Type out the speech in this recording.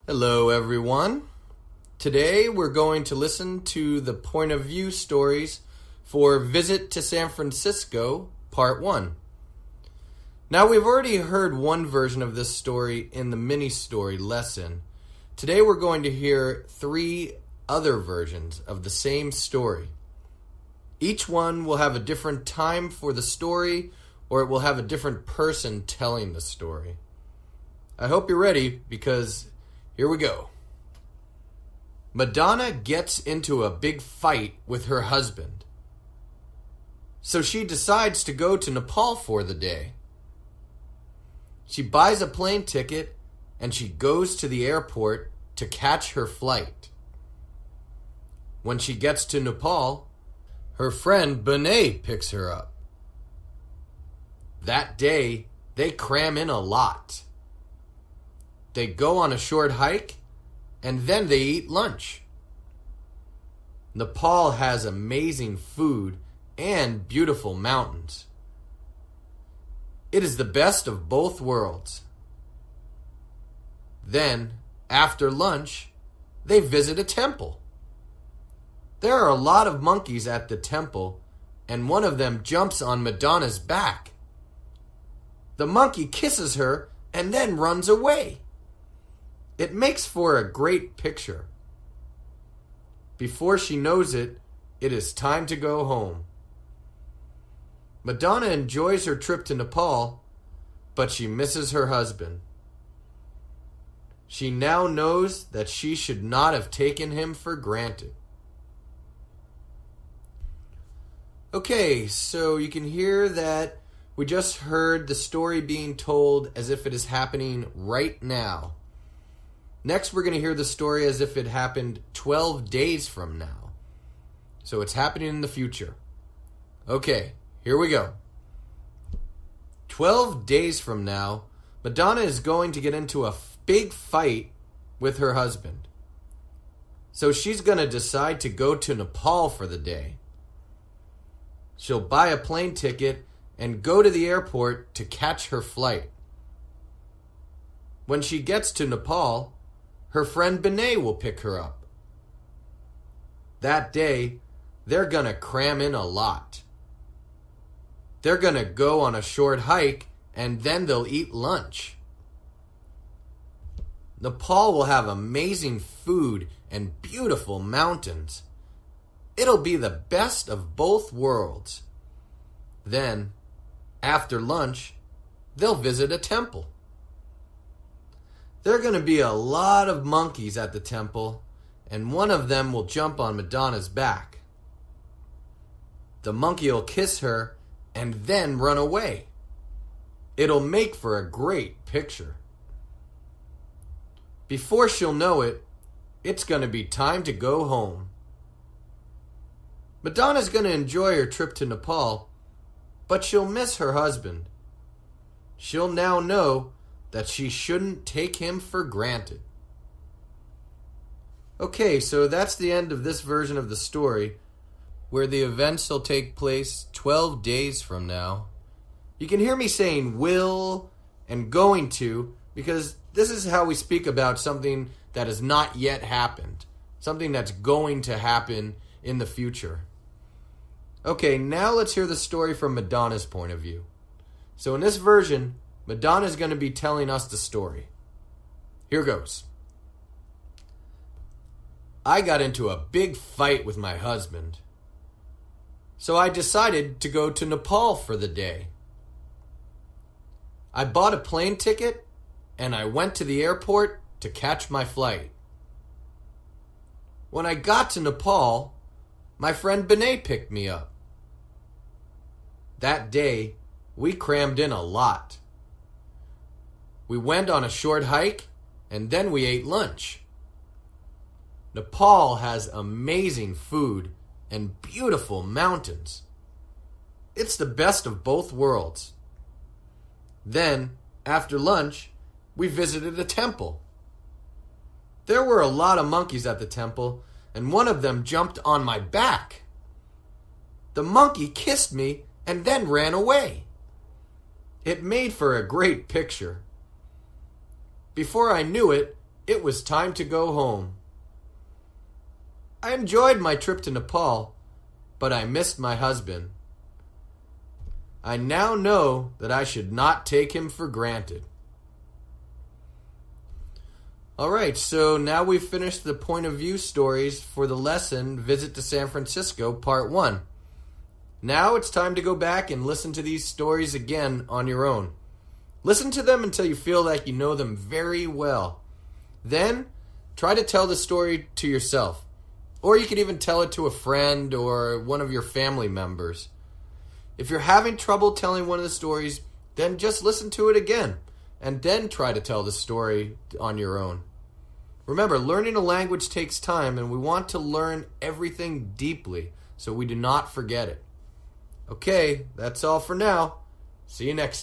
Hello, everyone. Today we're going to listen to the point of view stories for Visit to San Francisco, Part 1. Now, we've already heard one version of this story in the mini-story lesson. Today we're going to hear 3 other versions of the same story. Each one will have a different time for the story, or it will have a different person telling the story. I hope you're ready, because here we go. Madonna gets into a big fight with her husband. So she decides to go to Nepal for the day. She buys a plane ticket and she goes to the airport to catch her flight. When she gets to Nepal, her friend Benet picks her up. That day, they cram in a lot. They go on a short hike, and then they eat lunch. Nepal has amazing food and beautiful mountains. It is the best of both worlds. Then, after lunch, they visit a temple. There are a lot of monkeys at the temple, and one of them jumps on Madonna's back. The monkey kisses her and then runs away. It makes for a great picture. Before she knows it, it is time to go home. Madonna enjoys her trip to Nepal, but she misses her husband. She now knows that she should not have taken him for granted. Okay, so you can hear that we just heard the story being told as if it is happening right now. Next, we're going to hear the story as if it happened 12 days from now. So it's happening in the future. Okay, here we go. 12 days from now, Madonna is going to get into a big fight with her husband. So she's going to decide to go to Nepal for the day. She'll buy a plane ticket and go to the airport to catch her flight. When she gets to Nepal, her friend Benet will pick her up. That day, they're going to cram in a lot. They're going to go on a short hike, and then they'll eat lunch. Nepal will have amazing food and beautiful mountains. It'll be the best of both worlds. Then, after lunch, they'll visit a temple. There are going to be a lot of monkeys at the temple, and one of them will jump on Madonna's back. The monkey will kiss her and then run away. It'll make for a great picture. Before she'll know it, it's going to be time to go home. Madonna's going to enjoy her trip to Nepal, but she'll miss her husband. She'll now know that she shouldn't take him for granted. Okay, so that's the end of this version of the story, where the events will take place 12 days from now. You can hear me saying will and going to, because this is how we speak about something that has not yet happened, something that's going to happen in the future. Okay, now let's hear the story from Madonna's point of view. So in this version, Madonna's going to be telling us the story. Here goes. I got into a big fight with my husband. So I decided to go to Nepal for the day. I bought a plane ticket and I went to the airport to catch my flight. When I got to Nepal, my friend Benet picked me up. That day, we crammed in a lot. We went on a short hike, and then we ate lunch. Nepal has amazing food and beautiful mountains. It's the best of both worlds. Then, after lunch, we visited a temple. There were a lot of monkeys at the temple, and one of them jumped on my back. The monkey kissed me and then ran away. It made for a great picture. Before I knew it, it was time to go home. I enjoyed my trip to Nepal, but I missed my husband. I now know that I should not take him for granted. Alright, so now we've finished the point of view stories for the lesson Visit to San Francisco Part 1. Now it's time to go back and listen to these stories again on your own. Listen to them until you feel like you know them very well. Then, try to tell the story to yourself. Or you could even tell it to a friend or one of your family members. If you're having trouble telling one of the stories, then just listen to it again, and then try to tell the story on your own. Remember, learning a language takes time, and we want to learn everything deeply so we do not forget it. Okay, that's all for now. See you next time.